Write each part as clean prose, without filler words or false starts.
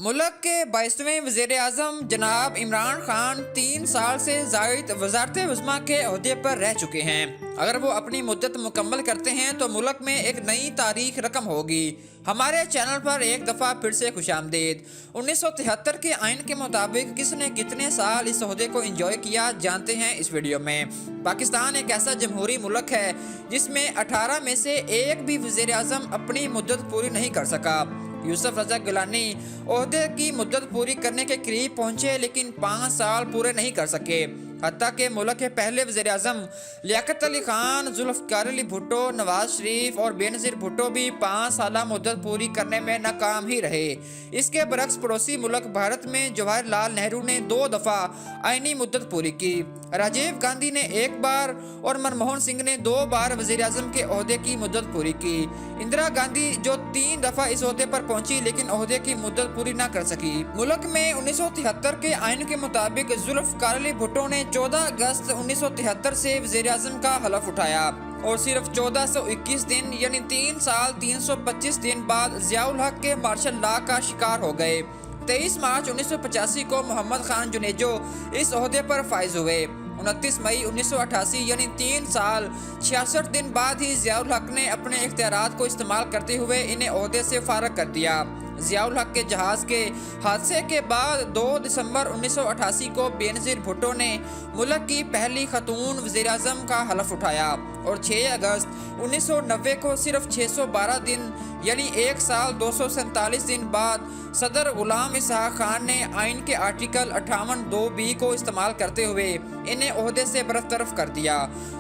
ملک کے 22ویں وزیر اعظم جناب عمران خان 3 سال سے زائد وزارت عظمیٰ کے عہدے پر رہ چکے ہیں۔ اگر وہ اپنی مدت مکمل کرتے ہیں تو ملک میں ایک نئی تاریخ رقم ہوگی۔ ہمارے چینل پر ایک دفعہ پھر سے خوش آمدید۔ 1973 کے آئین کے مطابق کس نے کتنے سال اس عہدے کو انجوائے کیا جانتے ہیں اس ویڈیو میں۔ پاکستان ایک ایسا جمہوری ملک ہے جس میں 18 میں سے ایک بھی وزیر اعظم اپنی مدت پوری نہیں کر سکا۔ یوسف رضا گیلانی عہدے کی مدت پوری کرنے کے قریب پہنچے لیکن 5 سال پورے نہیں کر سکے۔ حتیٰ کہ ملک کے پہلے وزیر اعظم لیاقت علی خان، ذوالفقار علی بھٹو، نواز شریف اور بینظیر بھٹو بھی 5 سالہ مدت پوری کرنے میں ناکام ہی رہے۔ اس کے برعکس پڑوسی ملک بھارت میں جواہر لال نہرو نے 2 دفعہ آئینی مدت پوری کی۔ راجیو گاندھی نے 1 بار اور منموہن سنگھ نے 2 بار وزیر اعظم کے عہدے کی مدت پوری کی۔ اندرا گاندھی جو 3 دفعہ اس عہدے پر پہنچی لیکن عہدے کی مدت پوری نہ کر سکی۔ ملک میں 1973 کے آئین کے مطابق ذوالفقار علی بھٹو نے 14 اگست 1973 سے وزیر اعظم کا حلف اٹھایا اور صرف 1421 دن یعنی 3 سال 325 دن بعد ضیاء الحق کے مارشل لا کا شکار ہو گئے۔ 23 مارچ 1985 کو محمد خان جنیجو اس عہدے پر فائز ہوئے۔ 29 مئی 1988 یعنی 3 سال 66 دن بعد ہی ضیاء الحق نے اپنے اختیارات کو استعمال کرتے ہوئے انہیں عہدے سے فارغ کر دیا۔ ضیاء الحق کے جہاز کے حادثے کے بعد 2 دسمبر 1988 کو بینظیر بھٹو نے ملک کی پہلی خاتون وزیر اعظم کا حلف اٹھایا اور 6 اگست 1990 کو صرف 612 دن یعنی 1 سال 247 دن بعد صدر غلام اسحاق خان نے آئین کے آرٹیکل 58(2)(b) کو استعمال کرتے ہوئے انہیں عہدے سے برطرف کر دیا۔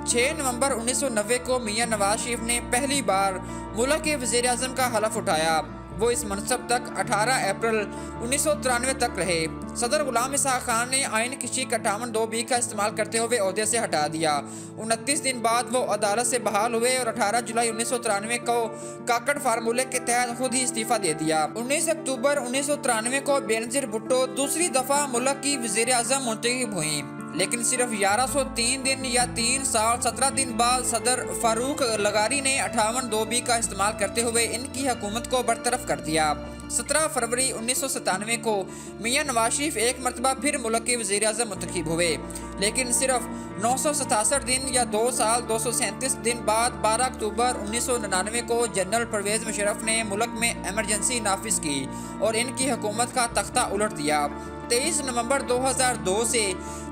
6 نومبر 1990 کو میاں نواز شریف نے پہلی بار ملک کے وزیر اعظم کا حلف اٹھایا۔ وہ اس منصب تک 18 اپریل 1993 تک رہے۔ صدر غلام اسحاق خان نے آئین کی شق 58(2)(b) کا استعمال کرتے ہوئے عہدے سے ہٹا دیا۔ 29 دن بعد وہ عدالت سے بحال ہوئے اور 18 جولائی 1993 کو کاکڑ فارمولے کے تحت خود ہی استعفیٰ دے دیا۔ 19 اکتوبر 1993 کو بینظیر بھٹو دوسری دفعہ ملک کی وزیر اعظم منتخب ہوئیں لیکن صرف 1103 دن یا 3 سال 17 دن بعد صدر فاروق لغاری نے 58(2)(b) کا استعمال کرتے ہوئے ان کی حکومت کو برطرف کر دیا۔ 17 فروری 1997 کو میاں نواز شریف ایک مرتبہ پھر ملک کے وزیر اعظم منتخب ہوئے لیکن صرف 967 دن یا 2 سال 237 دن بعد 12 اکتوبر 1999 کو جنرل پرویز مشرف نے ملک میں ایمرجنسی نافذ کی اور ان کی حکومت کا تختہ الٹ دیا۔ 23 نومبر 2002 سے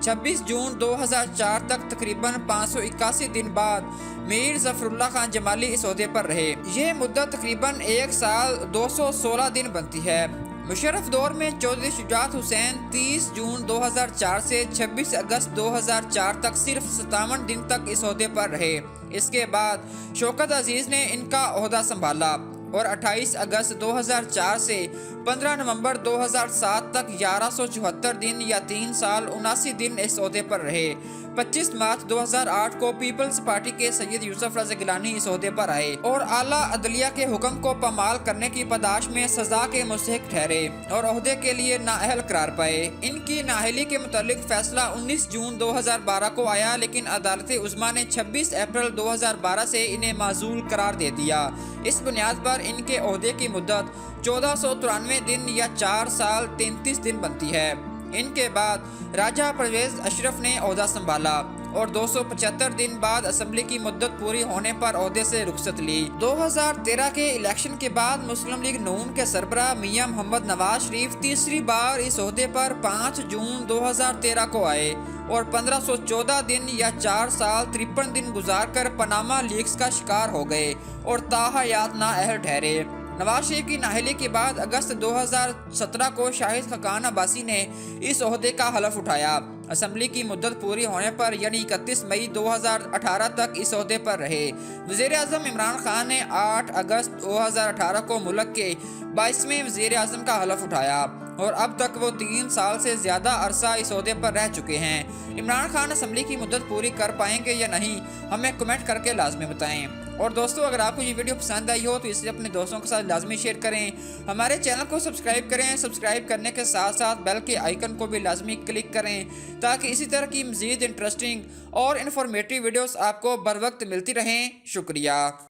26 جون 2004 تک تقریباً 581 دن بعد میر ظفر اللہ خان جمالی اس عہدے پر رہے۔ یہ مدت تقریباً 1 سال 216 دن بنتی ہے۔ مشرف دور میں چودھری شجاعت حسین 30 جون 2004 سے 26 اگست 2004 تک صرف 57 دن تک اس عہدے پر رہے۔ اس کے بعد شوکت عزیز نے ان کا عہدہ سنبھالا اور 28 اگست 2004 سے 15 نومبر 2007 تک 1174 دن یا 3 سال 79 دن اس عہدے پر رہے۔ 25 مارچ 2008 کو پیپلز پارٹی کے سید یوسف رضا گیلانی اس عہدے پر آئے اور اعلیٰ عدلیہ کے حکم کو پامال کرنے کی پاداش میں سزا کے مستحق ٹھہرے اور عہدے کے لیے نااہل قرار پائے۔ ان کی نااہلی کے متعلق فیصلہ 19 جون 2012 کو آیا لیکن عدالت عظمیٰ نے 26 اپریل 2012 سے انہیں معزول قرار دے دیا۔ اس بنیاد پر ان کے عہدے کی مدت 1493 دن یا 4 سال 33 دن بنتی ہے۔ ان کے بعد راجہ پرویز اشرف نے عہدہ سنبھالا اور 275 دن بعد اسمبلی کی مدت پوری ہونے پر عہدے سے رخصت لی۔ 2013 کے الیکشن کے بعد مسلم لیگ نون کے سربراہ میاں محمد نواز شریف تیسری بار اس عہدے پر 5 جون 2013 کو آئے اور 1514 دن یا 4 سال 53 دن گزار کر پاناما لیکس کا شکار ہو گئے اور تاحیات نااہل ٹھہرے۔ نواز شریف کی نااہلی کے بعد اگست 2017 کو شاہد خاقان عباسی نے اس عہدے کا حلف اٹھایا۔ اسمبلی کی مدت پوری ہونے پر یعنی 31 مئی 2018 تک اس عہدے پر رہے۔ وزیر اعظم عمران خان نے 8 اگست 2018 کو ملک کے 22ویں وزیر اعظم کا حلف اٹھایا اور اب تک وہ 3 سال سے زیادہ عرصہ اس عہدے پر رہ چکے ہیں۔ عمران خان اسمبلی کی مدت پوری کر پائیں گے یا نہیں، ہمیں کمنٹ کر کے لازمی بتائیں۔ اور دوستو اگر آپ کو یہ ویڈیو پسند آئی ہو تو اسے اپنے دوستوں کے ساتھ لازمی شیئر کریں۔ ہمارے چینل کو سبسکرائب کریں، سبسکرائب کرنے کے ساتھ ساتھ بیل کے آئیکن کو بھی لازمی کلک کریں تاکہ اسی طرح کی مزید انٹرسٹنگ اور انفارمیٹیو ویڈیوز آپ کو بر وقت ملتی رہیں۔ شکریہ۔